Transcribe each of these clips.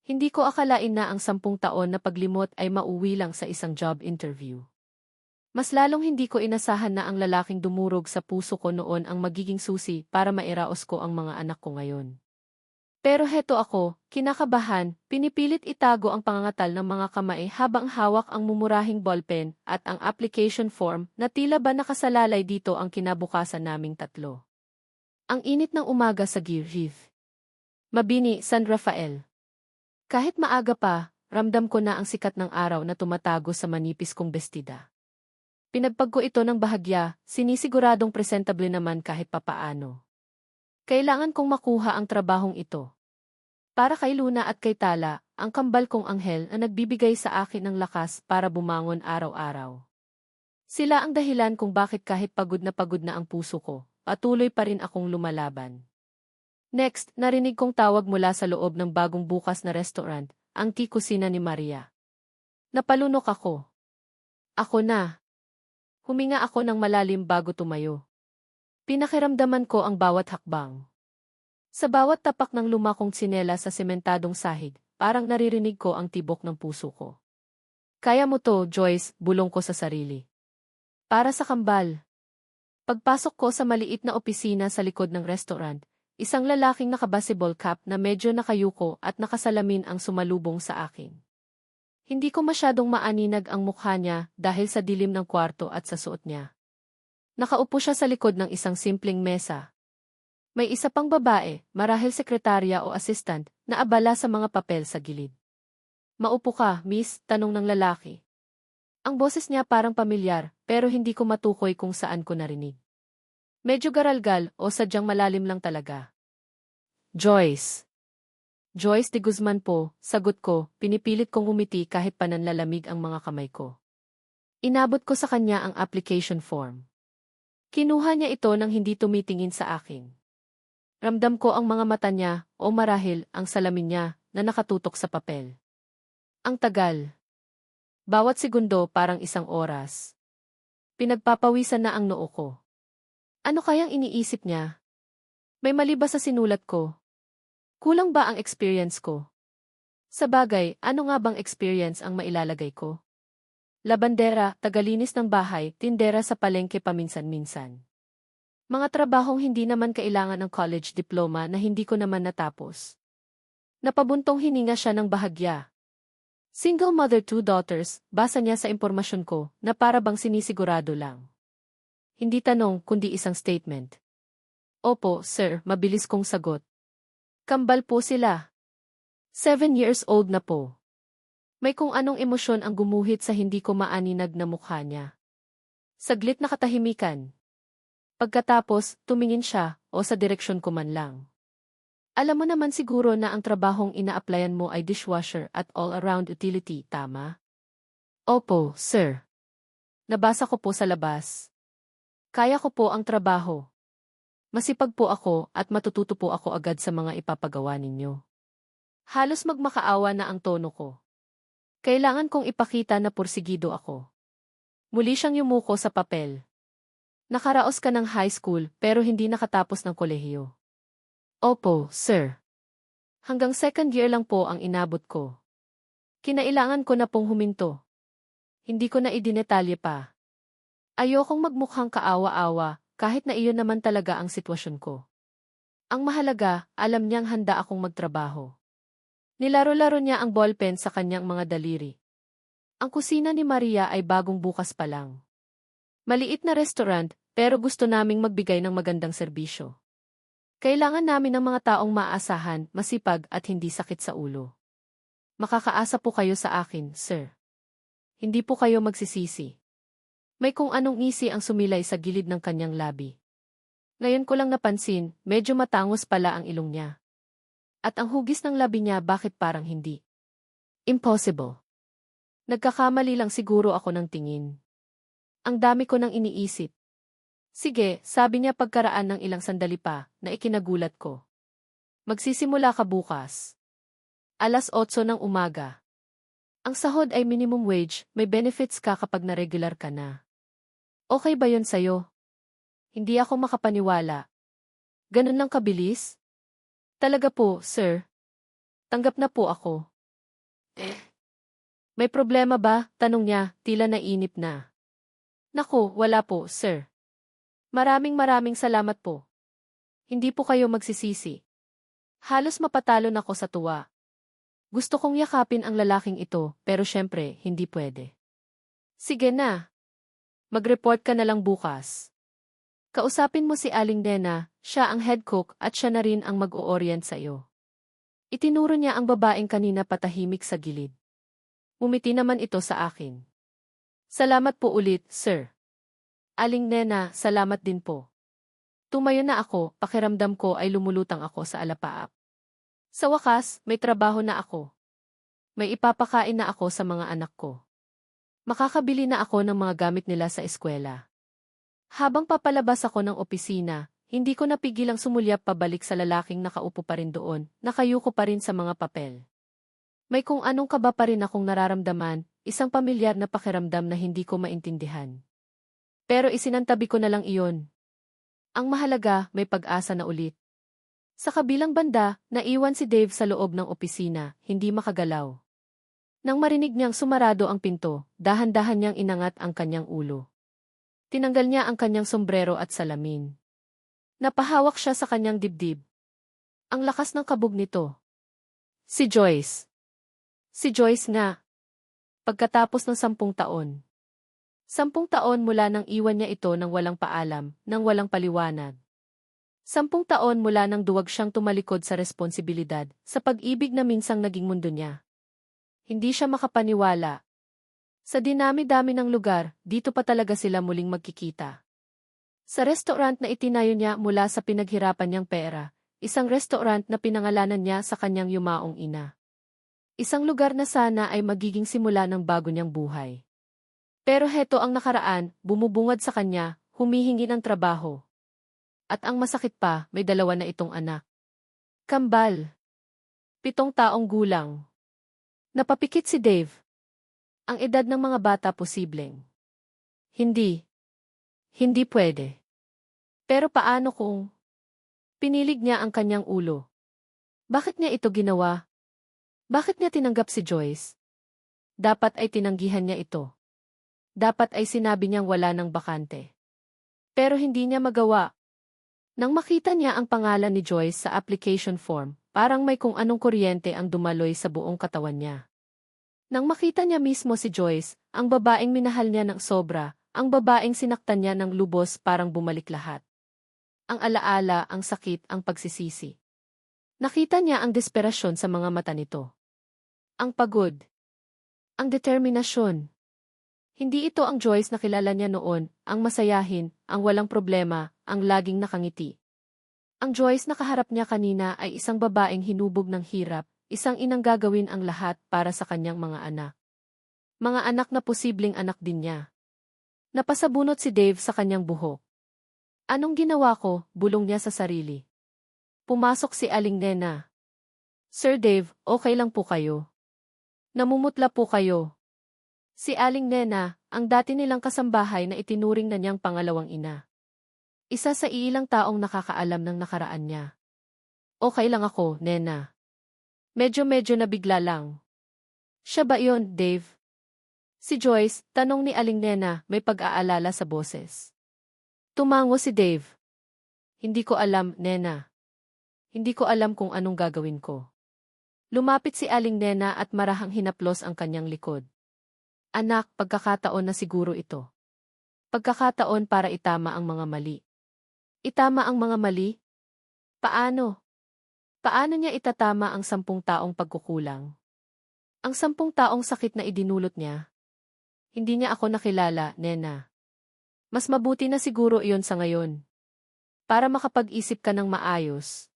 Hindi ko akalain na ang 10 taon na paglimot ay mauwi lang sa isang job interview. Mas lalong hindi ko inasahan na ang lalaking dumurog sa puso ko noon ang magiging susi para mairaos ko ang mga anak ko ngayon. Pero heto ako, kinakabahan, pinipilit itago ang pangangatal ng mga kamay habang hawak ang mumurahing ballpen at ang application form na tila ba nakasalalay dito ang kinabukasan naming tatlo. Ang init ng umaga sa Girhiv. Mabini, San Rafael. Kahit maaga pa, ramdam ko na ang sikat ng araw na tumatago sa manipis kong bestida. Pinagpag ko ito ng bahagya, sinisiguradong presentable naman kahit papaano. Kailangan kong makuha ang trabahong ito. Para kay Luna at kay Tala, ang kambal kong anghel na nagbibigay sa akin ng lakas para bumangon araw-araw. Sila ang dahilan kung bakit kahit pagod na ang puso ko, patuloy pa rin akong lumalaban. Next, narinig kong tawag mula sa loob ng bagong bukas na restaurant, ang kusina ni Maria. Napalunok ako. Ako na. Huminga ako ng malalim bago tumayo. Pinakiramdaman ko ang bawat hakbang. Sa bawat tapak ng lumakong tsinela sa sementadong sahig, parang naririnig ko ang tibok ng puso ko. Kaya mo to, Joyce, bulong ko sa sarili. Para sa kambal. Pagpasok ko sa maliit na opisina sa likod ng restaurant, isang lalaking naka-baseball cap na medyo nakayuko at nakasalamin ang sumalubong sa akin. Hindi ko masyadong maaninag ang mukha niya dahil sa dilim ng kwarto at sa suot niya. Nakaupo siya sa likod ng isang simpleng mesa. May isa pang babae, marahil sekretarya o assistant, na abala sa mga papel sa gilid. Maupo ka, miss, tanong ng lalaki. Ang boses niya parang pamilyar, pero hindi ko matukoy kung saan ko narinig. Medyo garalgal o sadyang malalim lang talaga. Joyce. Joyce de Guzman po, sagot ko, pinipilit kong umiti kahit pananlalamig ang mga kamay ko. Inabot ko sa kanya ang application form. Kinuha niya ito nang hindi tumitingin sa akin. Ramdam ko ang mga mata niya, o marahil ang salamin niya, na nakatutok sa papel. Ang tagal. Bawat segundo parang isang oras. Pinagpapawisan na ang noo ko. Ano kayang iniisip niya? May mali ba sa sinulat ko? Kulang ba ang experience ko? Sa bagay, ano nga bang experience ang mailalagay ko? Labandera, tagalinis ng bahay, tindera sa palengke paminsan-minsan. Mga trabahong hindi naman kailangan ng college diploma na hindi ko naman natapos. Napabuntong hininga siya ng bahagya. Single mother 2 daughters, basa niya sa impormasyon ko na para bang sinisigurado lang. Hindi tanong kundi isang statement. Opo, sir, mabilis kong sagot. Kambal po sila. 7 years old na po. May kung anong emosyon ang gumuhit sa hindi ko maaninag na mukha niya. Saglit na katahimikan. Pagkatapos, tumingin siya, o sa direksyon ko man lang. Alam mo naman siguro na ang trabahong ina-applyan mo ay dishwasher at all-around utility, tama? Opo, sir. Nabasa ko po sa labas. Kaya ko po ang trabaho. Masipag po ako at matututo po ako agad sa mga ipapagawa ninyo. Halos magmakaawa na ang tono ko. Kailangan kong ipakita na porsigido ako. Muli siyang yumuko sa papel. Nakaraos ka ng high school pero hindi nakatapos ng kolehiyo. Opo, sir. Hanggang 2nd year lang po ang inabot ko. Kinailangan ko na pong huminto. Hindi ko na idinetalye pa. Ayokong magmukhang kaawa-awa kahit na iyon naman talaga ang sitwasyon ko. Ang mahalaga, alam niyang handa akong magtrabaho. Nilaro-laro niya ang ballpen sa kanyang mga daliri. Ang kusina ni Maria ay bagong bukas pa lang. Maliit na restaurant, pero gusto naming magbigay ng magandang serbisyo. Kailangan namin ng mga taong maaasahan, masipag at hindi sakit sa ulo. Makakaasa po kayo sa akin, sir. Hindi po kayo magsisisi. May kung anong ngisi ang sumilay sa gilid ng kanyang labi. Ngayon ko lang napansin, medyo matangos pala ang ilong niya. At ang hugis ng labi niya bakit parang hindi. Impossible. Nagkakamali lang siguro ako ng tingin. Ang dami ko nang iniisip. Sige, sabi niya pagkaraan ng ilang sandali pa, na ikinagulat ko. Magsisimula ka bukas. 8:00 ng umaga. Ang sahod ay minimum wage, may benefits ka kapag na-regular ka na. Okay ba yon sa'yo? Hindi ako makapaniwala. Ganun lang kabilis? Talaga po, sir. Tanggap na po ako. May problema ba? Tanong niya, tila nainip na. Naku, wala po, sir. Maraming salamat po. Hindi po kayo magsisisi. Halos mapatalon ako sa tuwa. Gusto kong yakapin ang lalaking ito, pero syempre, hindi pwede. Sige na. Mag-report ka na lang bukas. Kausapin mo si Aling Nena, siya ang head cook at siya na rin ang mag-o-orient sa iyo. Itinuro niya ang babaeng kanina patahimik sa gilid. Umiti naman ito sa akin. Salamat po ulit, sir. Aling Nena, salamat din po. Tumayo na ako, pakiramdam ko ay lumulutang ako sa alapaap. Sa wakas, may trabaho na ako. May ipapakain na ako sa mga anak ko. Makakabili na ako ng mga gamit nila sa eskwela. Habang papalabas ako ng opisina, hindi ko napigilang sumulyap pabalik sa lalaking nakaupo pa rin doon, nakayuko pa rin sa mga papel. May kung anong kaba pa rin akong nararamdaman, isang pamilyar na pakiramdam na hindi ko maintindihan. Pero isinantabi ko na lang iyon. Ang mahalaga, may pag-asa na ulit. Sa kabilang banda, naiwan si Dave sa loob ng opisina, hindi makagalaw. Nang marinig niyang sumarado ang pinto, dahan-dahan niyang inangat ang kanyang ulo. Tinanggal niya ang kanyang sombrero at salamin. Napahawak siya sa kanyang dibdib. Ang lakas ng kabog nito. Si Joyce. Si Joyce nga. Pagkatapos ng 10 taon. 10 taon mula nang iwan niya ito nang walang paalam, nang walang paliwanag. 10 taon mula nang duwag siyang tumalikod sa responsibilidad, sa pag-ibig na minsang naging mundo niya. Hindi siya makapaniwala. Sa dinami-dami ng lugar, dito pa talaga sila muling magkikita. Sa restaurant na itinayo niya mula sa pinaghirapan niyang pera, isang restaurant na pinangalanan niya sa kanyang yumaong ina. Isang lugar na sana ay magiging simula ng bago niyang buhay. Pero heto ang nakaraan, bumubungad sa kanya, humihingi ng trabaho. At ang masakit pa, may 2 na itong anak. Kambal. 7 taong gulang. Napapikit si Dave. Ang edad ng mga bata posibleng. Hindi. Hindi pwede. Pero paano kung pinilig niya ang kanyang ulo? Bakit niya ito ginawa? Bakit niya tinanggap si Joyce? Dapat ay tinanggihan niya ito. Dapat ay sinabi niyang wala ng bakante. Pero hindi niya magawa. Nang makita niya ang pangalan ni Joyce sa application form, parang may kung anong kuryente ang dumaloy sa buong katawan niya. Nang makita niya mismo si Joyce, ang babaeng minahal niya ng sobra, ang babaeng sinaktan niya ng lubos parang bumalik lahat. Ang alaala, ang sakit, ang pagsisisi. Nakita niya ang desperasyon sa mga mata nito. Ang pagod. Ang determinasyon. Hindi ito ang Joyce na kilala niya noon, ang masayahin, ang walang problema, ang laging nakangiti. Ang Joyce na kaharap niya kanina ay isang babaeng hinubog ng hirap, isang inang gagawin ang lahat para sa kanyang mga anak. Mga anak na posibleng anak din niya. Napasabunot si Dave sa kanyang buhok. Anong ginawa ko? Bulong niya sa sarili. Pumasok si Aling Nena. Sir Dave, okay lang po kayo? Namumutla po kayo. Si Aling Nena, ang dati nilang kasambahay na itinuring na niyang pangalawang ina. Isa sa iilang taong nakakaalam ng nakaraan niya. Okay lang ako, Nena. Medyo nabigla lang. Siya ba iyon, Dave? Si Joyce, tanong ni Aling Nena, may pag-aalala sa boses. Tumango si Dave. Hindi ko alam, Nena. Hindi ko alam kung anong gagawin ko. Lumapit si Aling Nena at marahang hinaplos ang kanyang likod. Anak, pagkakataon na siguro ito. Pagkakataon para itama ang mga mali. Itama ang mga mali? Paano? Paano niya itatama ang 10 taong pagkukulang? Ang 10 taong sakit na idinulot niya? Hindi niya ako nakilala, Nena. Mas mabuti na siguro iyon sa ngayon. Para makapag-isip ka ng maayos.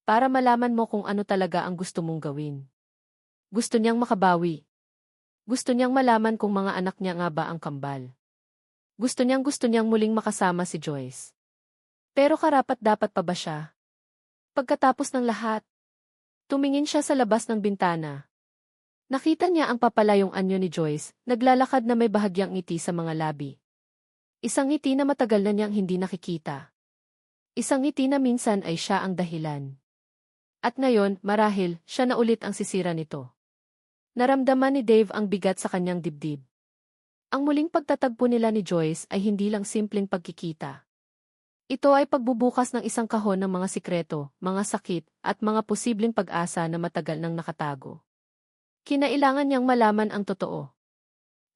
Para malaman mo kung ano talaga ang gusto mong gawin. Gusto niyang makabawi. Gusto niyang malaman kung mga anak niya nga ba ang kambal. Gusto niyang muling makasama si Joyce. Pero karapat-dapat pa ba siya? Pagkatapos ng lahat, tumingin siya sa labas ng bintana. Nakita niya ang papalayong anyo ni Joyce, naglalakad na may bahagyang ngiti sa mga labi. Isang ngiti na matagal na niyang hindi nakikita. Isang ngiti na minsan ay siya ang dahilan. At ngayon, marahil, siya na ulit ang sisira nito. Naramdaman ni Dave ang bigat sa kanyang dibdib. Ang muling pagtatagpo nila ni Joyce ay hindi lang simpleng pagkikita. Ito ay pagbubukas ng isang kahon ng mga sikreto, mga sakit, at mga posibleng pag-asa na matagal nang nakatago. Kinailangan niyang malaman ang totoo.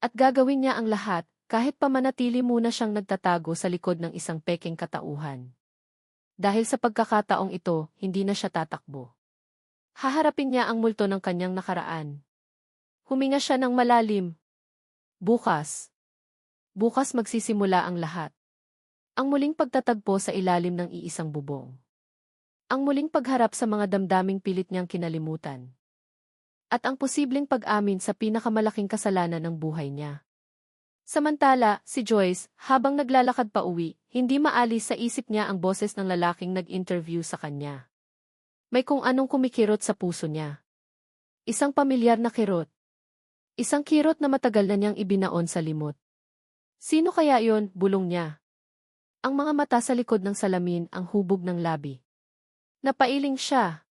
At gagawin niya ang lahat, kahit pa manatili muna siyang nagtatago sa likod ng isang pekeng katauhan. Dahil sa pagkakataong ito, hindi na siya tatakbo. Haharapin niya ang multo ng kanyang nakaraan. Huminga siya ng malalim. Bukas. Bukas magsisimula ang lahat. Ang muling pagtatagpo sa ilalim ng iisang bubong. Ang muling pagharap sa mga damdaming pilit niyang kinalimutan. At ang posibleng pag-amin sa pinakamalaking kasalanan ng buhay niya. Samantala, si Joyce, habang naglalakad pa uwi, hindi maalis sa isip niya ang boses ng lalaking nag-interview sa kanya. May kung anong kumikirot sa puso niya. Isang pamilyar na kirot. Isang kirot na matagal na niyang ibinaon sa limot. Sino kaya yon? Bulong niya. Ang mga mata sa likod ng salamin ang hubog ng labi. Napailing siya.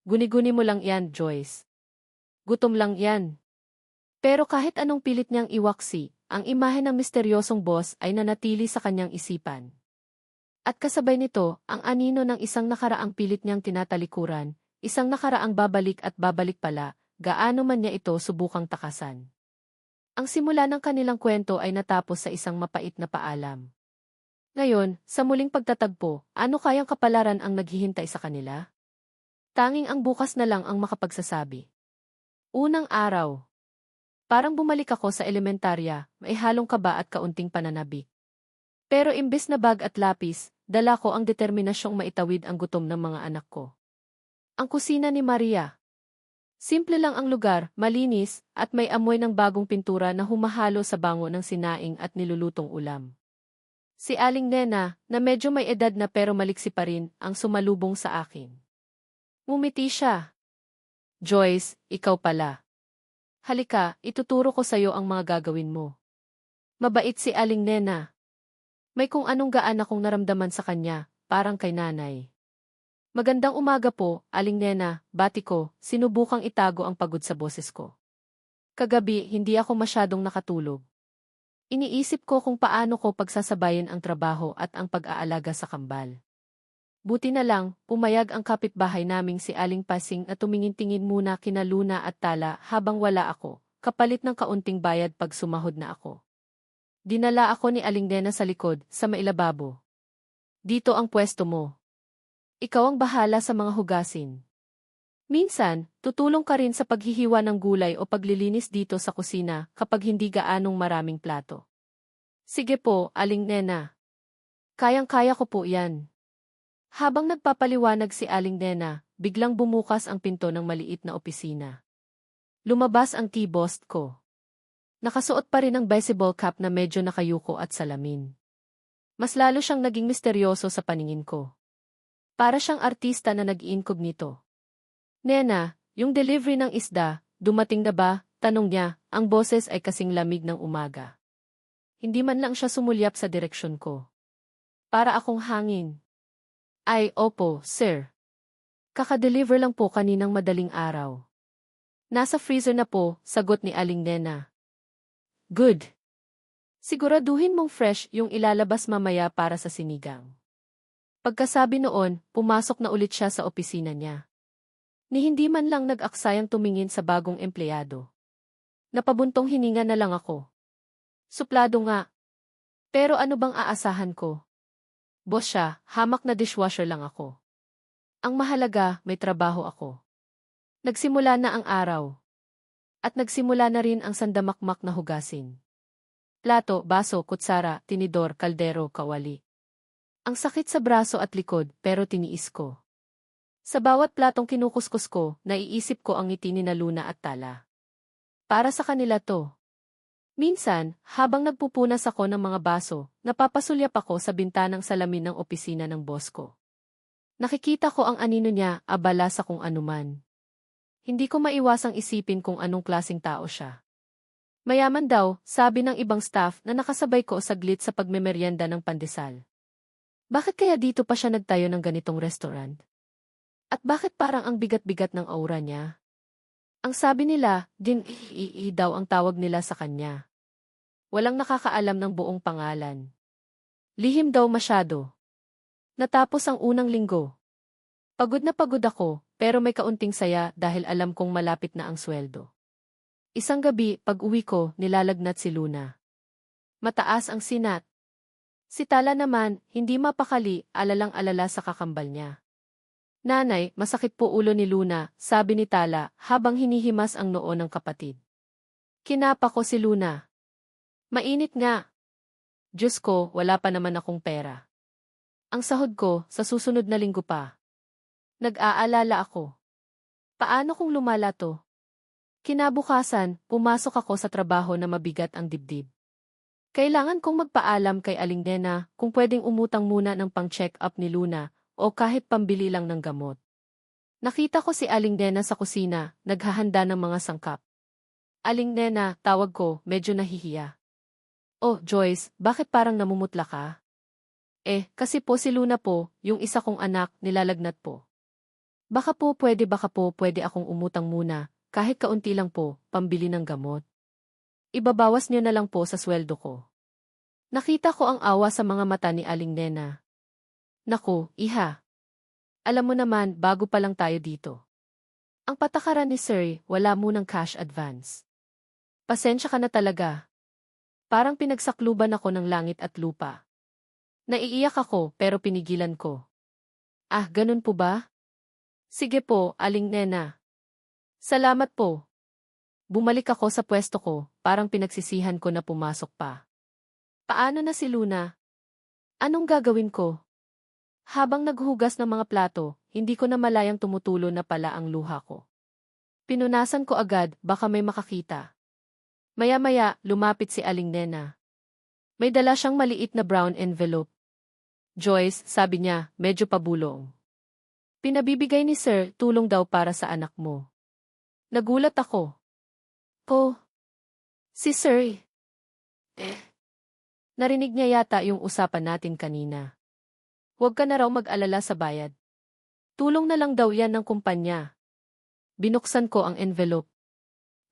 Guni-guni mo lang yan, Joyce. Gutom lang yan. Pero kahit anong pilit niyang iwaksi, ang imahe ng misteryosong boss ay nanatili sa kanyang isipan. At kasabay nito, ang anino ng isang nakaraang pilit niyang tinatalikuran, isang nakaraang babalik at babalik pala, gaano man niya ito subukang takasan. Ang simula ng kanilang kwento ay natapos sa isang mapait na paalam. Ngayon, sa muling pagtatagpo, ano kayang kapalaran ang naghihintay sa kanila? Tanging ang bukas na lang ang makapagsasabi. Unang araw. Parang bumalik ako sa elementarya, may halong kaba at kaunting pananabik. Pero imbes na bag at lapis, dala ko ang determinasyong maitawid ang gutom ng mga anak ko. Ang kusina ni Maria. Simple lang ang lugar, malinis, at may amoy ng bagong pintura na humahalo sa bango ng sinaing at nilulutong ulam. Si Aling Nena, na medyo may edad na pero maliksi pa rin, ang sumalubong sa akin. Ngumiti siya. Joyce, ikaw pala. Halika, ituturo ko sa'yo ang mga gagawin mo. Mabait si Aling Nena. May kung anong gaan akong naramdaman sa kanya, parang kay nanay. Magandang umaga po, Aling Nena, bati ko, sinubukang itago ang pagod sa boses ko. Kagabi, hindi ako masyadong nakatulog. Iniisip ko kung paano ko pagsasabayin ang trabaho at ang pag-aalaga sa kambal. Buti na lang, pumayag ang kapitbahay naming si Aling Pasing na tumingin-tingin muna kina Luna at Tala habang wala ako, kapalit ng kaunting bayad pag sumahod na ako. Dinala ako ni Aling Nena sa likod, sa mailababo. Dito ang pwesto mo. Ikaw ang bahala sa mga hugasin. Minsan, tutulong ka rin sa paghihiwa ng gulay o paglilinis dito sa kusina kapag hindi gaanong maraming plato. Sige po, Aling Nena. Kayang-kaya ko po yan. Habang nagpapaliwanag si Aling Nena, biglang bumukas ang pinto ng maliit na opisina. Lumabas ang T-boss ko. Nakasuot pa rin ang baseball cap na medyo nakayuko at salamin. Mas lalo siyang naging misteryoso sa paningin ko. Para siyang artista na nag-incognito. Nena, yung delivery ng isda, dumating na ba? Tanong niya, ang boses ay kasing lamig ng umaga. Hindi man lang siya sumulyap sa direksyon ko. Para akong hangin. Ay, opo, sir. Kaka-deliver lang po kaninang madaling araw. Nasa freezer na po, sagot ni Aling Nena. Good. Siguraduhin mong fresh yung ilalabas mamaya para sa sinigang. Pagkasabi noon, pumasok na ulit siya sa opisina niya. Ni hindi man lang nag-aksayang tumingin sa bagong empleyado. Napabuntong hininga na lang ako. Suplado nga. Pero ano bang aasahan ko? Boss siya, hamak na dishwasher lang ako. Ang mahalaga, may trabaho ako. Nagsimula na ang araw. At nagsimula na rin ang sandamakmak na hugasin. Plato, baso, kutsara, tinidor, kaldero, kawali. Ang sakit sa braso at likod, pero tiniis ko. Sa bawat platong kinukuskus ko, naiisip ko ang ngiti ni Luna at Tala. Para sa kanila to. Minsan, habang nagpupunas ako ng mga baso, napapasulyap ako sa bintanang salamin ng opisina ng boss ko. Nakikita ko ang anino niya, abala sa kung anuman. Hindi ko maiwasang isipin kung anong klaseng tao siya. Mayaman daw, sabi ng ibang staff na nakasabay ko saglit sa pagmemeryenda ng pandesal. Bakit kaya dito pa siya nagtayo ng ganitong restaurant? At bakit parang ang bigat-bigat ng aura niya? Ang sabi nila, daw ang tawag nila sa kanya. Walang nakakaalam ng buong pangalan. Lihim daw masyado. Natapos ang unang linggo. Pagod ako, pero may kaunting saya dahil alam kong malapit na ang sweldo. Isang gabi, pag-uwi ko, nilalagnat si Luna. Mataas ang sinat. Si Tala naman, hindi mapakali, alalang-alala sa kakambal niya. Nanay, masakit po ulo ni Luna, sabi ni Tala, habang hinihimas ang noo ng kapatid. Kinapa ko si Luna. Mainit nga. Diyos ko, wala pa naman akong pera. Ang sahod ko, sa susunod na linggo pa. Nag-aalala ako. Paano kung lumala to? Kinabukasan, pumasok ako sa trabaho na mabigat ang dibdib. Kailangan kong magpaalam kay Aling Nena kung pwedeng umutang muna ng pang-check up ni Luna o kahit pambili lang ng gamot. Nakita ko si Aling Nena sa kusina, naghahanda ng mga sangkap. Aling Nena, tawag ko, medyo nahihiya. Oh, Joyce, bakit parang namumutla ka? Kasi po si Luna po, yung isa kong anak, nilalagnat po. Baka po pwede akong umutang muna, kahit kaunti lang po, pambili ng gamot. Ibabawas niyo na lang po sa sweldo ko. Nakita ko ang awa sa mga mata ni Aling Nena. Naku, iha. Alam mo naman, bago pa lang tayo dito. Ang patakaran ni Sir, wala munang cash advance. Pasensya ka na talaga. Parang pinagsakluban ako ng langit at lupa. Naiiyak ako pero pinigilan ko. Ah, ganun po ba? Sige po, Aling Nena. Salamat po. Bumalik ako sa pwesto ko, parang pinagsisihan ko na pumasok pa. Paano na si Luna? Anong gagawin ko? Habang naghuhugas ng mga plato, hindi ko na malayang tumutulo na pala ang luha ko. Pinunasan ko agad, baka may makakita. Maya-maya, lumapit si Aling Nena. May dala siyang maliit na brown envelope. Joyce, sabi niya, medyo pabulong. Pinabibigay ni Sir, tulong daw para sa anak mo. Nagulat ako. Po. Si Sir. Narinig niya yata yung usapan natin kanina. Huwag ka na raw mag-alala sa bayad. Tulong na lang daw yan ng kumpanya. Binuksan ko ang envelope.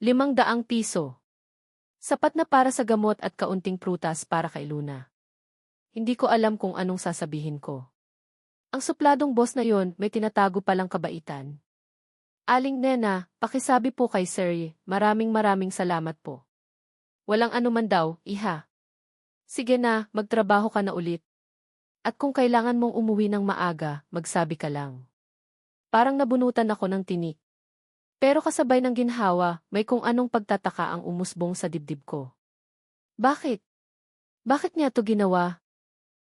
500 piso. Sapat na para sa gamot at kaunting prutas para kay Luna. Hindi ko alam kung anong sasabihin ko. Ang supladong boss na yon may tinatago palang kabaitan. Aling Nena, pakisabi po kay Sir, maraming salamat po. Walang anuman daw, iha. Sige na, magtrabaho ka na ulit. At kung kailangan mong umuwi ng maaga, magsabi ka lang. Parang nabunutan ako ng tinik. Pero kasabay ng ginhawa, may kung anong pagtataka ang umusbong sa dibdib ko. Bakit? Bakit niya to ginawa?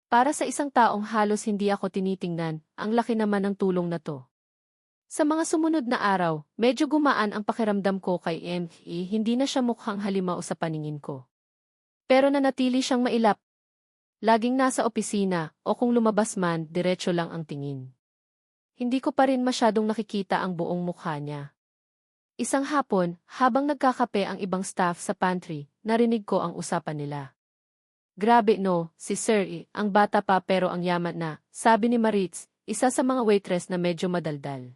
Para sa isang taong halos hindi ako tinitingnan, ang laki naman ng tulong na to. Sa mga sumunod na araw, medyo gumaan ang pakiramdam ko kay M.E. Hindi na siya mukhang halimaw sa paningin ko. Pero nanatili siyang mailap. Laging nasa opisina o kung lumabas man, diretso lang ang tingin. Hindi ko pa rin masyadong nakikita ang buong mukha niya. Isang hapon, habang nagkakape ang ibang staff sa pantry, narinig ko ang usapan nila. Grabe no, si Sir, ang bata pa pero ang yaman na, sabi ni Maritz, isa sa mga waitress na medyo madaldal.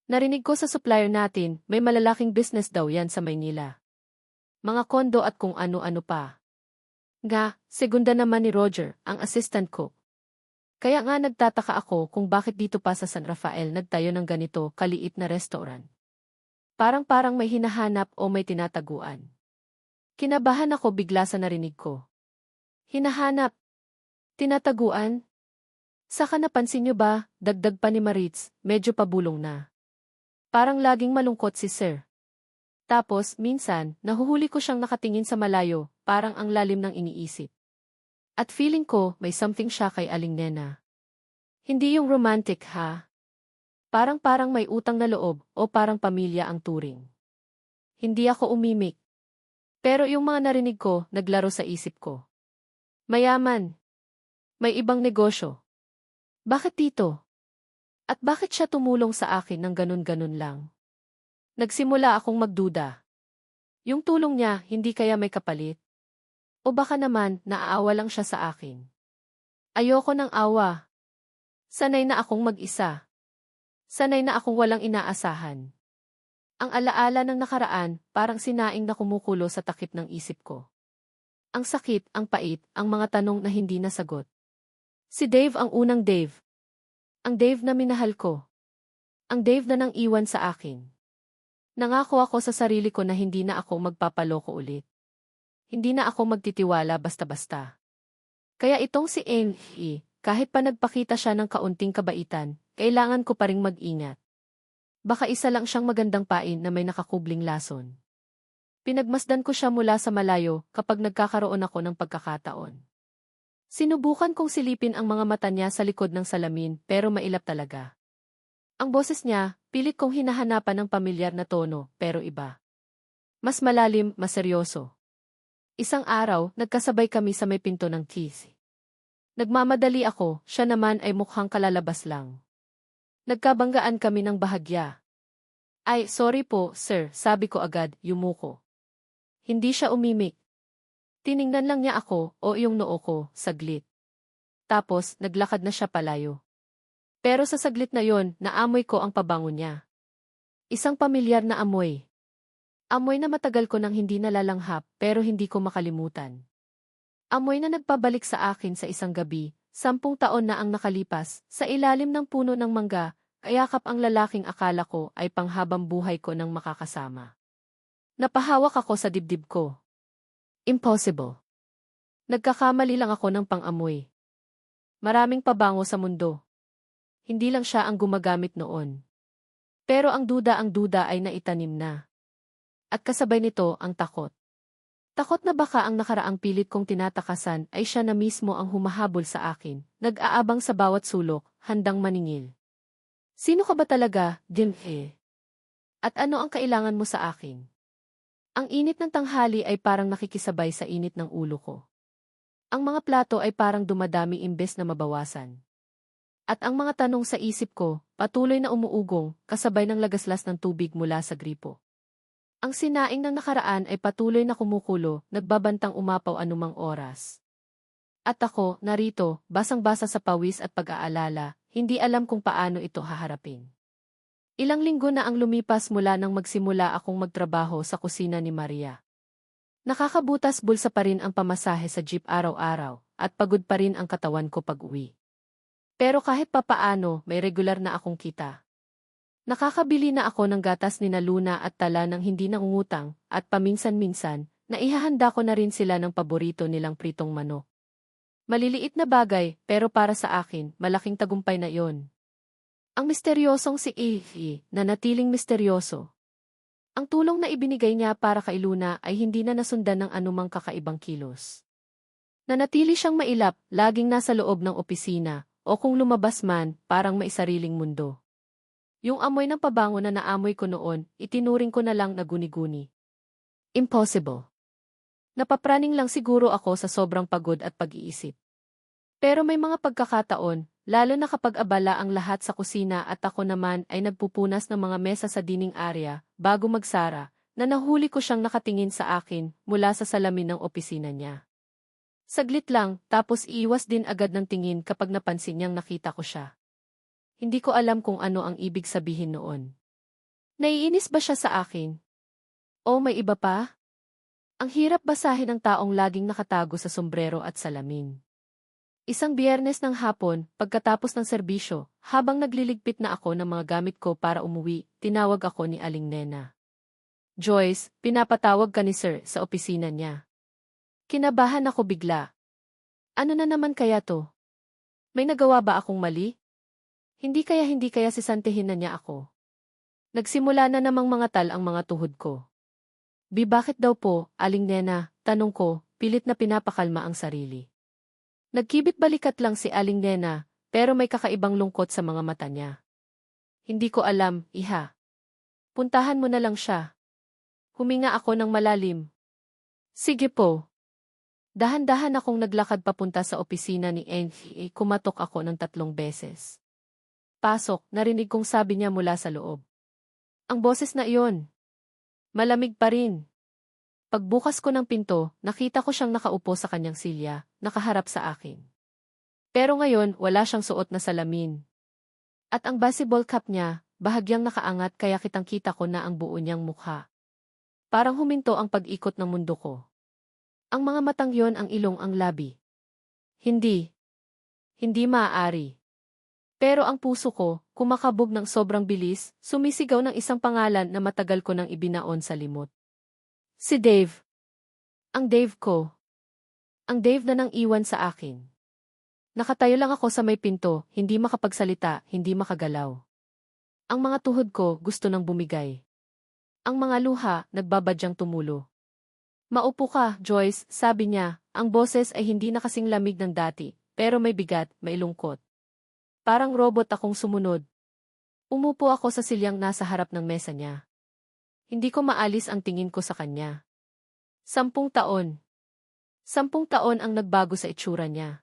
Narinig ko sa supplier natin, may malalaking business daw yan sa Maynila. Mga kondo at kung ano-ano pa. Nga, segunda naman ni Roger, ang assistant ko. Kaya nga nagtataka ako kung bakit dito pa sa San Rafael nagtayo ng ganito kaliit na restaurant. Parang may hinahanap o may tinataguan. Kinabahan ako bigla sa narinig ko. Hinahanap? Tinataguan? Saka napansin niyo ba, dagdag pa ni Maritz, medyo pabulong na. Parang laging malungkot si Sir. Tapos, minsan, nahuhuli ko siyang nakatingin sa malayo, parang ang lalim ng iniisip. At feeling ko, may something siya kay Aling Nena. Hindi yung romantic ha. Parang may utang na loob, o parang pamilya ang turing. Hindi ako umimik. Pero yung mga narinig ko, naglaro sa isip ko. Mayaman. May ibang negosyo. Bakit dito? At bakit siya tumulong sa akin ng ganun-ganun lang? Nagsimula akong magduda. Yung tulong niya, hindi kaya may kapalit? O baka naman, naaawa lang siya sa akin. Ayoko ng awa. Sanay na akong mag-isa. Sanay na akong walang inaasahan. Ang alaala ng nakaraan, parang sinaing na kumukulo sa takip ng isip ko. Ang sakit, ang pait, ang mga tanong na hindi nasagot. Si Dave ang unang Dave. Ang Dave na minahal ko. Ang Dave na nang iwan sa akin. Nangako ako sa sarili ko na hindi na ako magpapaloko ulit. Hindi na ako magtitiwala basta-basta. Kaya itong si Angie, kahit pa nagpakita siya ng kaunting kabaitan, kailangan ko pa ring mag-ingat. Baka isa lang siyang magandang pain na may nakakubling lason. Pinagmasdan ko siya mula sa malayo kapag nagkakaroon ako ng pagkakataon. Sinubukan kong silipin ang mga mata niya sa likod ng salamin pero mailap talaga. Ang boses niya, pilit kong hinahanapan ng pamilyar na tono pero iba. Mas malalim, mas seryoso. Isang araw, nagkasabay kami sa may pinto ng TC. Nagmamadali ako, siya naman ay mukhang kalalabas lang. Nagkabanggaan kami ng bahagya. Ay, sorry po, sir, sabi ko agad, yumuko. Hindi siya umimik. Tiningnan lang niya ako o yung noo ko, saglit. Tapos, naglakad na siya palayo. Pero sa saglit na yon, naamoy ko ang pabango niya. Isang pamilyar na amoy. Amoy na matagal ko nang hindi nalalanghap pero hindi ko makalimutan. Amoy na nagpabalik sa akin sa isang gabi, 10 taon na ang nakalipas, sa ilalim ng puno ng mangga, kayakap ang lalaking akala ko ay panghabang buhay ko nang makakasama. Napahawak ako sa dibdib ko. Impossible. Nagkakamali lang ako ng pang-amoy. Maraming pabango sa mundo. Hindi lang siya ang gumagamit noon. Pero ang duda ay naitanim na. At kasabay nito ang takot. Takot na baka ang nakaraang pilit kong tinatakasan ay siya na mismo ang humahabol sa akin, nag-aabang sa bawat sulok, handang maningil. Sino ka ba talaga, Dimhe? At ano ang kailangan mo sa akin? Ang init ng tanghali ay parang nakikisabay sa init ng ulo ko. Ang mga plato ay parang dumadami imbes na mabawasan. At ang mga tanong sa isip ko, patuloy na umuugong, kasabay ng lagaslas ng tubig mula sa gripo. Ang sinaing ng nakaraan ay patuloy na kumukulo, nagbabantang umapaw anumang oras. At ako, narito, basang-basa sa pawis at pag-aalala, hindi alam kung paano ito haharapin. Ilang linggo na ang lumipas mula nang magsimula akong magtrabaho sa kusina ni Maria. Nakakabutas bulsa pa rin ang pamasahe sa jeep araw-araw, at pagod pa rin ang katawan ko pag-uwi. Pero kahit papaano, may regular na akong kita. Nakakabili na ako ng gatas ni Luna at tala ng hindi nangungutang, at paminsan-minsan, naihahanda ko na rin sila ng paborito nilang pritong manok. Maliliit na bagay, pero para sa akin, malaking tagumpay na yon. Ang misteryosong si Evie, na natiling misteryoso. Ang tulong na ibinigay niya para kay Luna ay hindi na nasundan ng anumang kakaibang kilos. Nanatili siyang mailap, laging nasa loob ng opisina, o kung lumabas man, parang may sariling mundo. Yung amoy ng pabango na naamoy ko noon, itinuring ko na lang na guni-guni. Impossible. Napapraning lang siguro ako sa sobrang pagod at pag-iisip. Pero may mga pagkakataon, lalo na kapag abala ang lahat sa kusina at ako naman ay nagpupunas ng mga mesa sa dining area, bago magsara, na nahuli ko siyang nakatingin sa akin mula sa salamin ng opisina niya. Saglit lang, tapos iiwas din agad ng tingin kapag napansin niyang nakita ko siya. Hindi ko alam kung ano ang ibig sabihin noon. Naiinis ba siya sa akin? O may iba pa? Ang hirap basahin ng taong laging nakatago sa sombrero at salamin. Isang Biyernes ng hapon, pagkatapos ng serbisyo, habang nagliligpit na ako ng mga gamit ko para umuwi, tinawag ako ni Aling Nena. Joyce, pinapatawag ka ni Sir sa opisina niya. Kinabahan ako bigla. Ano na naman kaya to? May nagawa ba akong mali? Hindi kaya sisantihin na niya ako. Nagsimula na namang mangatal ang mga tuhod ko. Bakit daw po, Aling Nena, tanong ko, pilit na pinapakalma ang sarili. Nagkibit balikat lang si Aling Nena, pero may kakaibang lungkot sa mga mata niya. Hindi ko alam, iha. Puntahan mo na lang siya. Huminga ako ng malalim. Sige po. Dahan-dahan akong naglakad papunta sa opisina ni Angie, kumatok ako ng 3 beses. Pasok, narinig kong sabi niya mula sa loob. Ang boses na iyon. Malamig pa rin. Pagbukas ko ng pinto, nakita ko siyang nakaupo sa kanyang silya, nakaharap sa akin. Pero ngayon, wala siyang suot na salamin. At ang baseball cap niya, bahagyang nakaangat kaya kitang-kita ko na ang buo niyang mukha. Parang huminto ang pag-ikot ng mundo ko. Ang mga matang yon, ang ilong, ang labi. Hindi. Hindi maaari. Pero ang puso ko, kumakabog ng sobrang bilis, sumisigaw ng isang pangalan na matagal ko nang ibinaon sa limot. Si Dave. Ang Dave ko. Ang Dave na nang iwan sa akin. Nakatayo lang ako sa may pinto, hindi makapagsalita, hindi makagalaw. Ang mga tuhod ko gusto nang bumigay. Ang mga luha nagbabadyang tumulo. Maupo ka, Joyce, sabi niya, ang boses ay hindi na kasing lamig ng dati, pero may bigat, may lungkot. Parang robot akong sumunod. Umupo ako sa silyang nasa harap ng mesa niya. Hindi ko maalis ang tingin ko sa kanya. 10 taon. 10 taon ang nagbago sa itsura niya.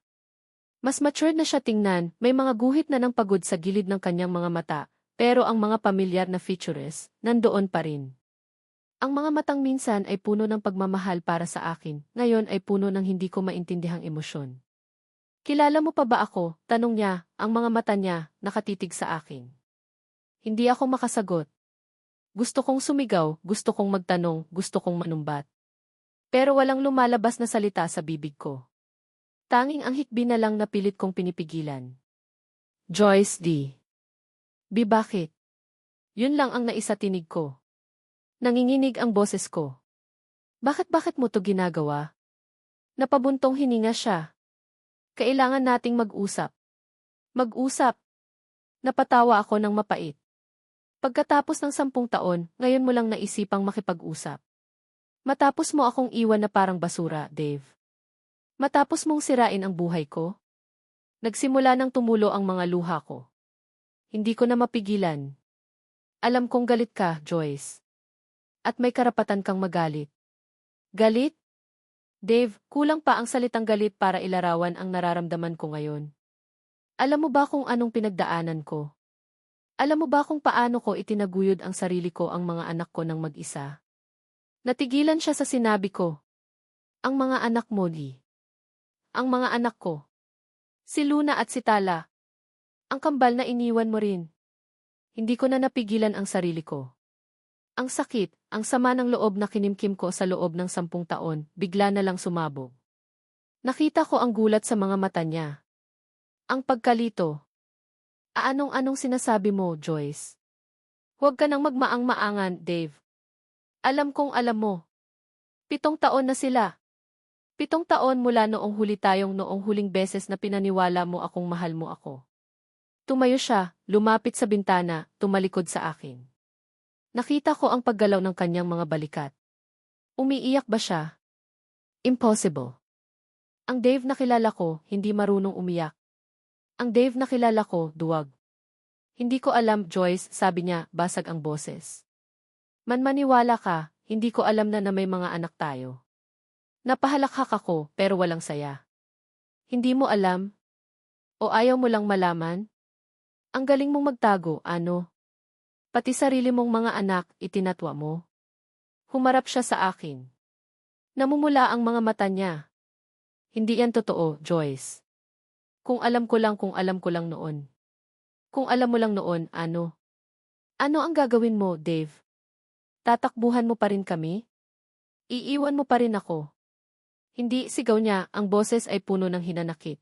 Mas matured na siya tingnan, may mga guhit na ng pagod sa gilid ng kanyang mga mata, pero ang mga pamilyar na features, nandoon pa rin. Ang mga matang minsan ay puno ng pagmamahal para sa akin, ngayon ay puno ng hindi ko maintindihang emosyon. Kilala mo pa ba ako? Tanong niya, ang mga mata niya, nakatitig sa akin. Hindi ako makasagot. Gusto kong sumigaw, gusto kong magtanong, gusto kong manumbat. Pero walang lumalabas na salita sa bibig ko. Tanging ang hikbi na lang na pilit kong pinipigilan. Joyce D. B. Bakit? Yun lang ang naisatinig ko. Nanginginig ang boses ko. Bakit mo to ginagawa? Napabuntong hininga siya. Kailangan nating mag-usap. Mag-usap. Napatawa ako ng mapait. Pagkatapos ng 10 taon, ngayon mo lang naisipang makipag-usap. Matapos mo akong iwan na parang basura, Dave. Matapos mong sirain ang buhay ko. Nagsimula nang tumulo ang mga luha ko. Hindi ko na mapigilan. Alam kong galit ka, Joyce. At may karapatan kang magalit. Galit? Dave, kulang pa ang salitang galit para ilarawan ang nararamdaman ko ngayon. Alam mo ba kung anong pinagdaanan ko? Alam mo ba kung paano ko itinaguyod ang sarili ko, ang mga anak ko ng mag-isa? Natigilan siya sa sinabi ko. Ang mga anak mo, Lee. Ang mga anak ko. Si Luna at si Tala. Ang kambal na iniwan mo rin. Hindi ko na napigilan ang sarili ko. Ang sakit, ang sama ng loob na kinimkim ko sa loob ng 10 taon, bigla na lang sumabog. Nakita ko ang gulat sa mga mata niya. Ang pagkalito. Anong sinasabi mo, Joyce? Huwag ka nang magmaang-maangan, Dave. Alam kong alam mo. 7 taon na sila. 7 taon mula noong huling beses na pinaniwala mo akong mahal mo ako. Tumayo siya, lumapit sa bintana, tumalikod sa akin. Nakita ko ang paggalaw ng kanyang mga balikat. Umiiyak ba siya? Impossible. Ang Dave na kilala ko, hindi marunong umiyak. Ang Dave na kilala ko, duwag. Hindi ko alam, Joyce, sabi niya, basag ang boses. Maniwala ka, hindi ko alam na may mga anak tayo. Napahalakhak ako, pero walang saya. Hindi mo alam? O ayaw mo lang malaman? Ang galing mong magtago, ano? Pati sarili mong mga anak, itinatwa mo. Humarap siya sa akin. Namumula ang mga mata niya. Hindi yan totoo, Joyce. Kung alam ko lang noon. Kung alam mo lang noon, ano? Ano ang gagawin mo, Dave? Tatakbuhan mo pa rin kami? Iiwan mo pa rin ako? Hindi, sigaw niya, ang boses ay puno ng hinanakit.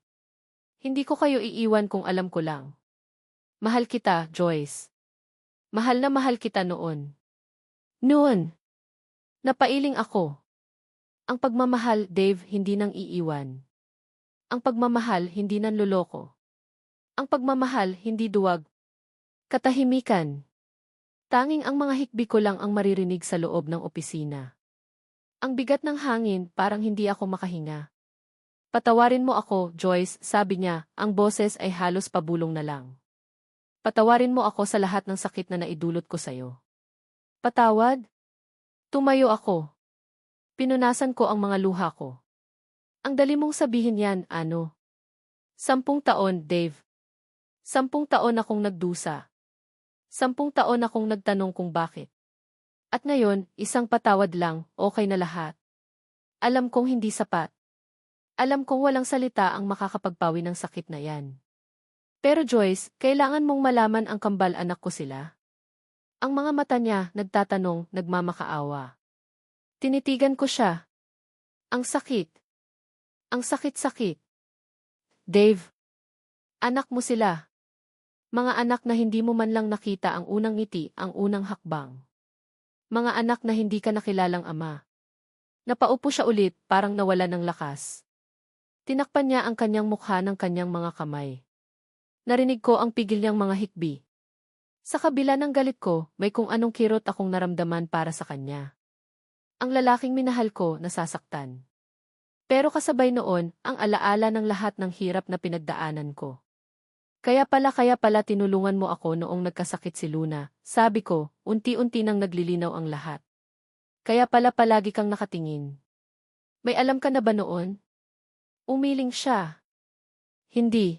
Hindi ko kayo iiwan kung alam ko lang. Mahal kita, Joyce. Mahal na mahal kita noon. Noon. Napailing ako. Ang pagmamahal, Dave, hindi nang iiwan. Ang pagmamahal, hindi nanloloko. Ang pagmamahal, hindi duwag. Katahimikan. Tanging ang mga hikbi ko lang ang maririnig sa loob ng opisina. Ang bigat ng hangin, parang hindi ako makahinga. Patawarin mo ako, Joyce, sabi niya, ang boses ay halos pabulong na lang. Patawarin mo ako sa lahat ng sakit na naidulot ko sa'yo. Patawad? Tumayo ako. Pinunasan ko ang mga luha ko. Ang dali mong sabihin yan, ano? 10 taon, Dave. 10 taon akong nagdusa. 10 taon akong nagtanong kung bakit. At ngayon, isang patawad lang, okay na lahat. Alam kong hindi sapat. Alam kong walang salita ang makakapagpawi ng sakit na yan. Pero Joyce, kailangan mong malaman ang kambal anak ko sila. Ang mga mata niya, nagtatanong, nagmamakaawa. Tinitigan ko siya. Ang sakit. Ang sakit-sakit. Dave, anak mo sila. Mga anak na hindi mo man lang nakita ang unang ngiti, ang unang hakbang. Mga anak na hindi ka nakilalang ama. Napaupo siya ulit, parang nawala ng lakas. Tinakpan niya ang kanyang mukha ng kanyang mga kamay. Narinig ko ang pigil niyang mga hikbi. Sa kabila ng galit ko, may kung anong kirot akong naramdaman para sa kanya. Ang lalaking minahal ko, nasasaktan. Pero kasabay noon, ang alaala ng lahat ng hirap na pinagdaanan ko. Kaya pala tinulungan mo ako noong nagkasakit si Luna, sabi ko, unti-unti nang naglilinaw ang lahat. Kaya pala palagi kang nakatingin. May alam ka na ba noon? Umiling siya. Hindi.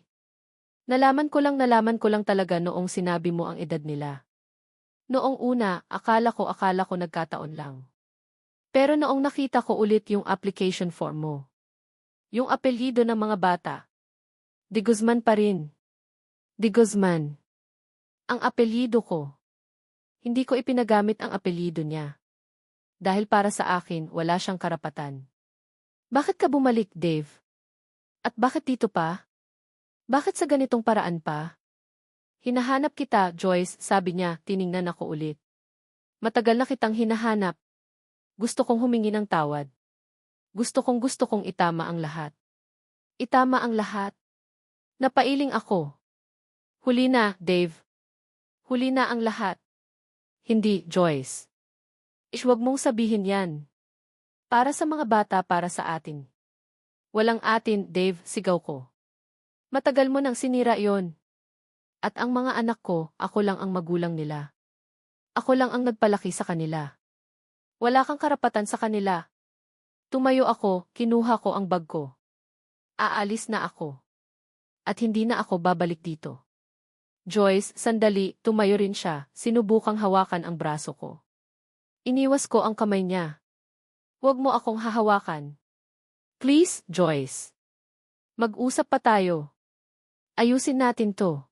Nalaman ko lang talaga noong sinabi mo ang edad nila. Noong una, akala ko nagkataon lang. Pero noong nakita ko ulit yung application form mo. Yung apelyido ng mga bata. De Guzman pa rin. De Guzman. Ang apelyido ko. Hindi ko ipinagamit ang apelyido niya. Dahil para sa akin, wala siyang karapatan. Bakit ka bumalik, Dave? At bakit dito pa? Bakit sa ganitong paraan pa? Hinahanap kita, Joyce, sabi niya, tiningnan ako ulit. Matagal na kitang hinahanap. Gusto kong humingi ng tawad. Gusto kong itama ang lahat. Itama ang lahat. Napailing ako. Huli na, Dave. Huli na ang lahat. Hindi, Joyce. Huwag mong sabihin yan. Para sa mga bata, para sa atin. Walang atin, Dave, sigaw ko. Matagal mo nang sinira yon. At ang mga anak ko, ako lang ang magulang nila. Ako lang ang nagpalaki sa kanila. Wala kang karapatan sa kanila. Tumayo ako, kinuha ko ang bag ko. Aalis na ako. At hindi na ako babalik dito. Joyce, sandali, tumayo rin siya, sinubukang hawakan ang braso ko. Iniwas ko ang kamay niya. Huwag mo akong hahawakan. Please, Joyce. Mag-usap pa tayo. Ayusin natin to.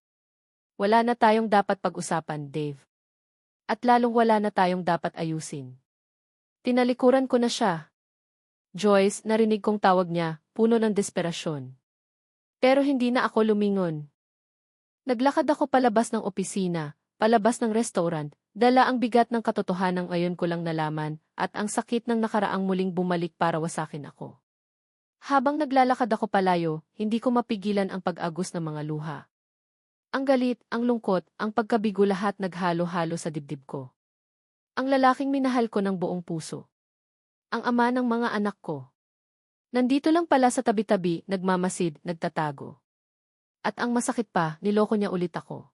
Wala na tayong dapat pag-usapan, Dave. At lalong wala na tayong dapat ayusin. Tinalikuran ko na siya. Joyce, narinig kong tawag niya, puno ng desperasyon. Pero hindi na ako lumingon. Naglakad ako palabas ng opisina, palabas ng restaurant, dala ang bigat ng katotohanan ngayon ko lang nalaman, at ang sakit ng nakaraang muling bumalik para wasakin ako. Habang naglalakad ako palayo, hindi ko mapigilan ang pag-agos ng mga luha. Ang galit, ang lungkot, ang pagkabigo lahat naghalo-halo sa dibdib ko. Ang lalaking minahal ko ng buong puso. Ang ama ng mga anak ko. Nandito lang pala sa tabi-tabi, nagmamasid, nagtatago. At ang masakit pa, niloko niya ulit ako.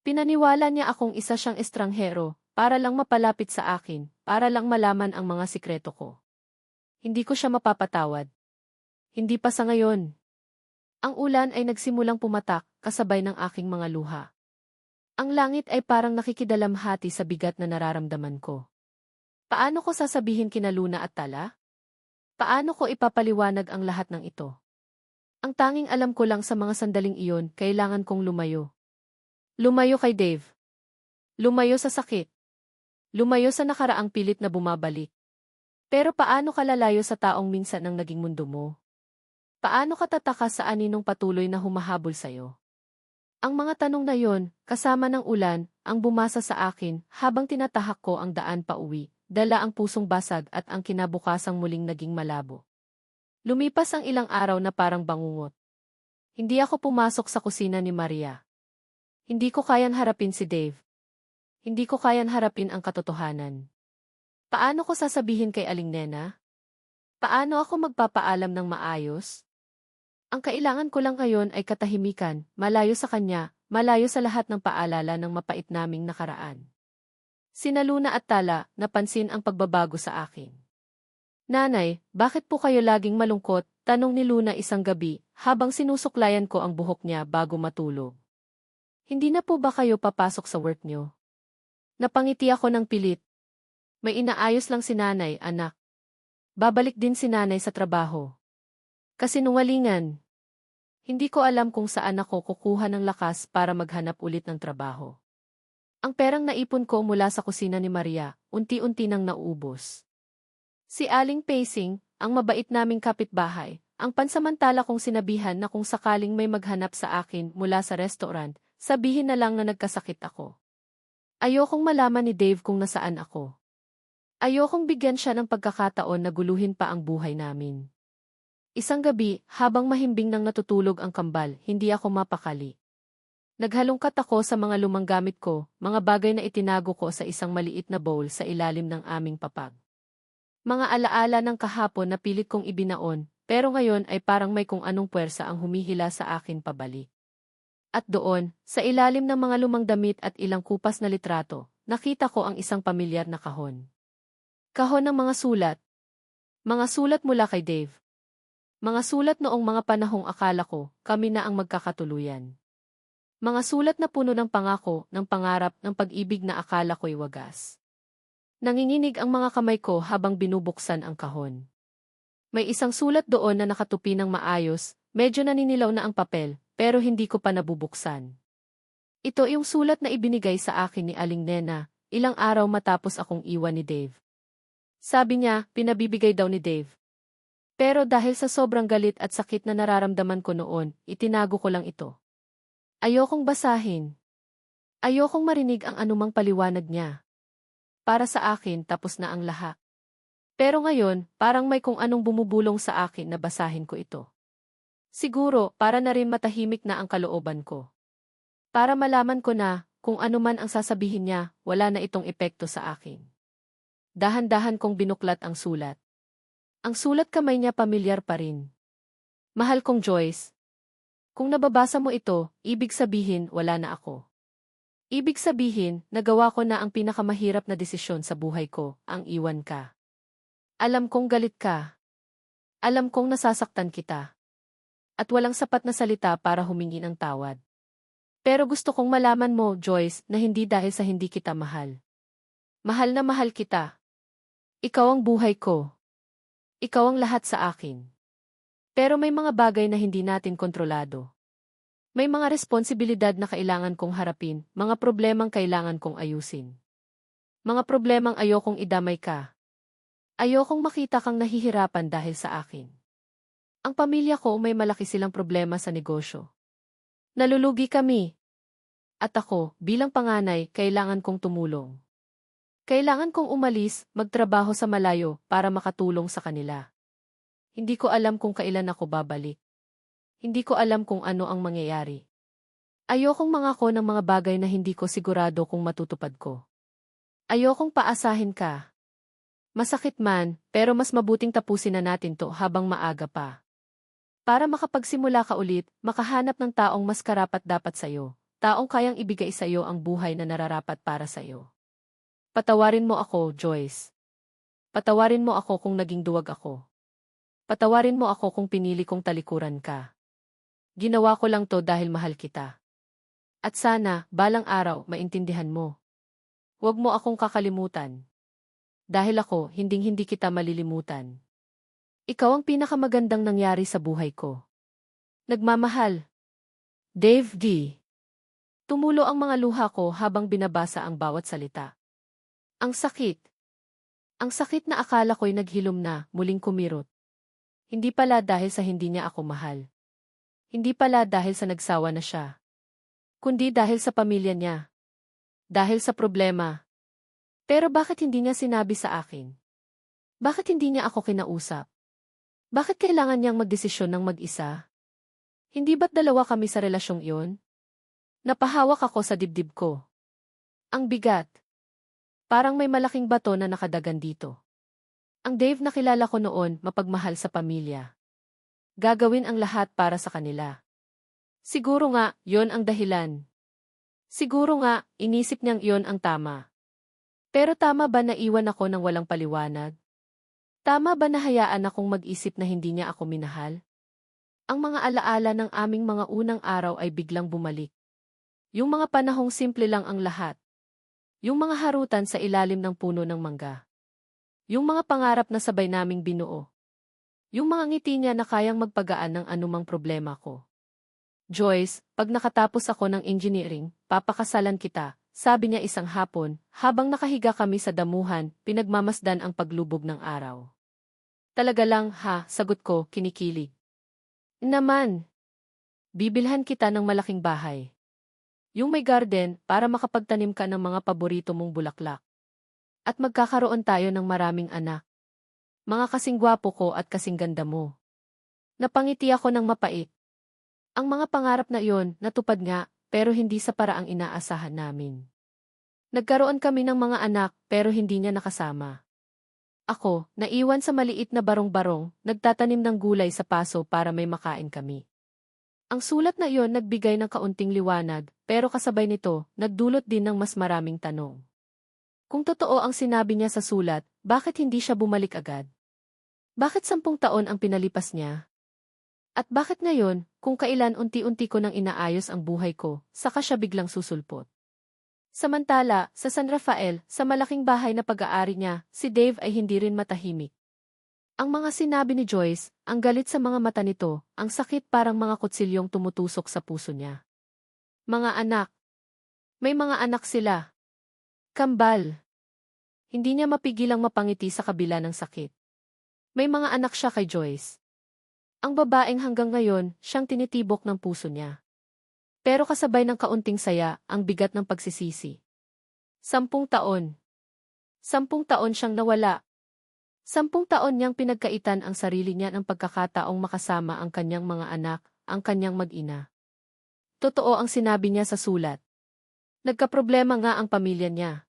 Pinaniwala niya akong isa siyang estranghero, para lang mapalapit sa akin, para lang malaman ang mga sikreto ko. Hindi ko siya mapapatawad. Hindi pa sa ngayon. Ang ulan ay nagsimulang pumatak, kasabay ng aking mga luha. Ang langit ay parang nakikidalamhati sa bigat na nararamdaman ko. Paano ko sasabihin kina Luna at Tala? Paano ko ipapaliwanag ang lahat ng ito? Ang tanging alam ko lang sa mga sandaling iyon, kailangan kong lumayo. Lumayo kay Dave. Lumayo sa sakit. Lumayo sa nakaraang pilit na bumabalik. Pero paano ka lalayo sa taong minsan ang naging mundo mo? Paano ka tataka sa aninong patuloy na humahabol sa'yo? Ang mga tanong na yon, kasama ng ulan, ang bumasa sa akin habang tinatahak ko ang daan pa uwi, dala ang pusong basag at ang kinabukasang muling naging malabo. Lumipas ang ilang araw na parang bangungot. Hindi ako pumasok sa kusina ni Maria. Hindi ko kayang harapin si Dave. Hindi ko kayang harapin ang katotohanan. Paano ko sasabihin kay Aling Nena? Paano ako magpapaalam ng maayos? Ang kailangan ko lang ngayon ay katahimikan, malayo sa kanya, malayo sa lahat ng paalala ng mapait naming nakaraan. Sina Luna at Tala, napansin ang pagbabago sa akin. Nanay, bakit po kayo laging malungkot? Tanong ni Luna isang gabi, habang sinusuklayan ko ang buhok niya bago matulog. Hindi na po ba kayo papasok sa work niyo? Napangiti ako ng pilit. May inaayos lang si nanay, anak. Babalik din si nanay sa trabaho. Kasinungalingan. Hindi ko alam kung saan ako kukuha ng lakas para maghanap ulit ng trabaho. Ang perang naipon ko mula sa kusina ni Maria, unti-unti nang nauubos. Si Aling Pacing, ang mabait naming kapitbahay, ang pansamantala kong sinabihan na kung sakaling may maghanap sa akin mula sa restaurant, sabihin na lang na nagkasakit ako. Ayokong malaman ni Dave kung nasaan ako. Ayokong bigyan siya ng pagkakataon na guluhin pa ang buhay namin. Isang gabi, habang mahimbing nang natutulog ang kambal, hindi ako mapakali. Naghalongkat ako sa mga lumang gamit ko, mga bagay na itinago ko sa isang maliit na bowl sa ilalim ng aming papag. Mga alaala ng kahapon na pilit kong ibinaon, pero ngayon ay parang may kung anong puwersa ang humihila sa akin pabalik. At doon, sa ilalim ng mga lumang damit at ilang kupas na litrato, nakita ko ang isang pamilyar na kahon. Kahon ng mga sulat. Mga sulat mula kay Dave. Mga sulat noong mga panahong akala ko, kami na ang magkakatuluyan. Mga sulat na puno ng pangako, ng pangarap, ng pag-ibig na akala ko'y wagas. Nanginginig ang mga kamay ko habang binubuksan ang kahon. May isang sulat doon na nakatupi ng maayos, medyo naninilaw na ang papel, pero hindi ko pa nabubuksan. Ito yung sulat na ibinigay sa akin ni Aling Nena, ilang araw matapos akong iwan ni Dave. Sabi niya, pinabibigay daw ni Dave. Pero dahil sa sobrang galit at sakit na nararamdaman ko noon, itinago ko lang ito. Ayokong basahin. Ayokong marinig ang anumang paliwanag niya. Para sa akin, tapos na ang lahat. Pero ngayon, parang may kung anong bumubulong sa akin na basahin ko ito. Siguro, para na rin matahimik na ang kalooban ko. Para malaman ko na, kung ano man ang sasabihin niya, wala na itong epekto sa akin. Dahan-dahan kong binuklat ang sulat. Ang sulat kamay niya pamilyar pa rin. Mahal kong Joyce. Kung nababasa mo ito, ibig sabihin wala na ako. Ibig sabihin, nagawa ko na ang pinakamahirap na desisyon sa buhay ko, ang iwan ka. Alam kong galit ka. Alam kong nasasaktan kita. At walang sapat na salita para humingi ng tawad. Pero gusto kong malaman mo, Joyce, na hindi dahil sa hindi kita mahal. Mahal na mahal kita. Ikaw ang buhay ko. Ikaw ang lahat sa akin. Pero may mga bagay na hindi natin kontrolado. May mga responsibilidad na kailangan kong harapin, mga problemang kailangan kong ayusin. Mga problemang ayokong idamay ka. Ayokong makita kang nahihirapan dahil sa akin. Ang pamilya ko may malaki silang problema sa negosyo. Nalulugi kami. At ako, bilang panganay, kailangan kong tumulong. Kailangan kong umalis, magtrabaho sa malayo para makatulong sa kanila. Hindi ko alam kung kailan ako babalik. Hindi ko alam kung ano ang mangyayari. Ayokong mangako ng mga bagay na hindi ko sigurado kung matutupad ko. Ayokong paasahin ka. Masakit man, pero mas mabuting tapusin na natin to habang maaga pa. Para makapagsimula ka ulit, makahanap ng taong mas karapat-dapat sa'yo, taong kayang ibigay sa'yo ang buhay na nararapat para sa'yo. Patawarin mo ako, Joyce. Patawarin mo ako kung naging duwag ako. Patawarin mo ako kung pinili kong talikuran ka. Ginawa ko lang to dahil mahal kita. At sana, balang araw, maintindihan mo. Huwag mo akong kakalimutan. Dahil ako, hinding-hindi kita malilimutan. Ikaw ang pinakamagandang nangyari sa buhay ko. Nagmamahal. Dave D. Tumulo ang mga luha ko habang binabasa ang bawat salita. Ang sakit. Ang sakit na akala ko'y naghilom na, muling kumirot. Hindi pala dahil sa hindi niya ako mahal. Hindi pala dahil sa nagsawa na siya. Kundi dahil sa pamilya niya. Dahil sa problema. Pero bakit hindi niya sinabi sa akin? Bakit hindi niya ako kinausap? Bakit kailangan niyang magdesisyon ng mag-isa? Hindi ba't dalawa kami sa relasyong iyon? Napahawak ako sa dibdib ko. Ang bigat. Parang may malaking bato na nakadagan dito. Ang Dave na kilala ko noon, mapagmahal sa pamilya. Gagawin ang lahat para sa kanila. Siguro nga, yon ang dahilan. Siguro nga, inisip niyang iyon ang tama. Pero tama ba na iwan ako ng walang paliwanag? Tama ba na hayaan akong mag-isip na hindi niya ako minahal? Ang mga alaala ng aming mga unang araw ay biglang bumalik. Yung mga panahong simple lang ang lahat. Yung mga harutan sa ilalim ng puno ng mangga. Yung mga pangarap na sabay naming binuo. Yung mga ngiti niya na kayang magpagaan ng anumang problema ko. Joyce, pag nakatapos ako ng engineering, papakasalan kita, sabi niya isang hapon, habang nakahiga kami sa damuhan, pinagmamasdan ang paglubog ng araw. Talaga lang, ha, sagot ko, kinikilig. Naman, bibilhan kita ng malaking bahay. Yung may garden, para makapagtanim ka ng mga paborito mong bulaklak. At magkakaroon tayo ng maraming anak. Mga kasing gwapo ko at kasing ganda mo. Napangiti ako ng mapait. Ang mga pangarap na iyon, natupad nga, pero hindi sa paraang inaasahan namin. Nagkaroon kami ng mga anak, pero hindi niya nakasama. Ako, naiwan sa maliit na barong-barong, nagtatanim ng gulay sa paso para may makain kami. Ang sulat na iyon nagbigay ng kaunting liwanag, pero kasabay nito, nagdulot din ng mas maraming tanong. Kung totoo ang sinabi niya sa sulat, bakit hindi siya bumalik agad? Bakit 10 taon ang pinalipas niya? At bakit ngayon, kung kailan unti-unti ko nang inaayos ang buhay ko, saka siya biglang susulpot? Samantala, sa San Rafael, sa malaking bahay na pag-aari niya, si Dave ay hindi rin matahimik. Ang mga sinabi ni Joyce, ang galit sa mga mata nito, ang sakit parang mga kutsilyong tumutusok sa puso niya. Mga anak. May mga anak sila. Kambal. Hindi niya mapigilang mapangiti sa kabila ng sakit. May mga anak siya kay Joyce. Ang babaeng hanggang ngayon, siyang tinitibok ng puso niya. Pero kasabay ng kaunting saya, ang bigat ng pagsisisi. 10 taon. 10 taon siyang nawala. 10 taon niyang pinagkaitan ang sarili niya ng pagkakataong makasama ang kanyang mga anak, ang kanyang mag-ina. Totoo ang sinabi niya sa sulat. Nagkaproblema nga ang pamilya niya.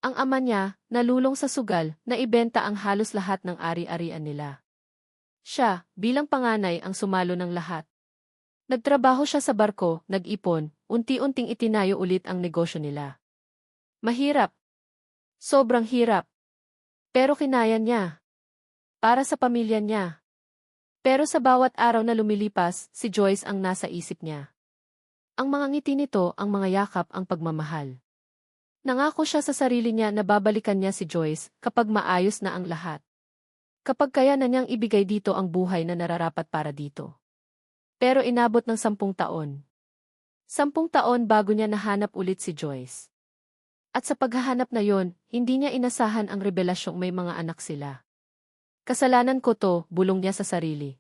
Ang ama niya, nalulong sa sugal, na ibenta ang halos lahat ng ari-arian nila. Siya, bilang panganay ang sumalo ng lahat. Nagtrabaho siya sa barko, nag-ipon, unti-unting itinayo ulit ang negosyo nila. Mahirap. Sobrang hirap. Pero kinaya niya. Para sa pamilya niya. Pero sa bawat araw na lumilipas, si Joyce ang nasa isip niya. Ang mga ngiti nito, ang mga yakap, ang pagmamahal. Nangako siya sa sarili niya na babalikan niya si Joyce kapag maayos na ang lahat. Kapag kaya na niyang ibigay dito ang buhay na nararapat para dito. Pero inabot ng 10 taon. 10 taon bago niya nahanap ulit si Joyce. At sa paghahanap na yon, hindi niya inasahan ang revelasyong may mga anak sila. Kasalanan ko to, bulong niya sa sarili.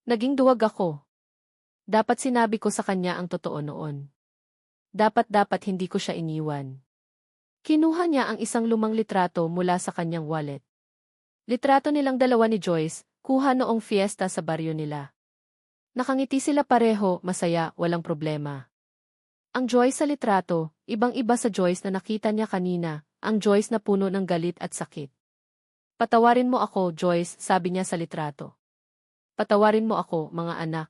Naging duwag ako. Dapat sinabi ko sa kanya ang totoo noon. Dapat hindi ko siya iniwan. Kinuha niya ang isang lumang litrato mula sa kanyang wallet. Litrato nilang dalawa ni Joyce, kuha noong fiesta sa baryo nila. Nakangiti sila pareho, masaya, walang problema. Ang Joyce sa litrato, ibang-iba sa Joyce na nakita niya kanina, ang Joyce na puno ng galit at sakit. Patawarin mo ako, Joyce, sabi niya sa litrato. Patawarin mo ako, mga anak.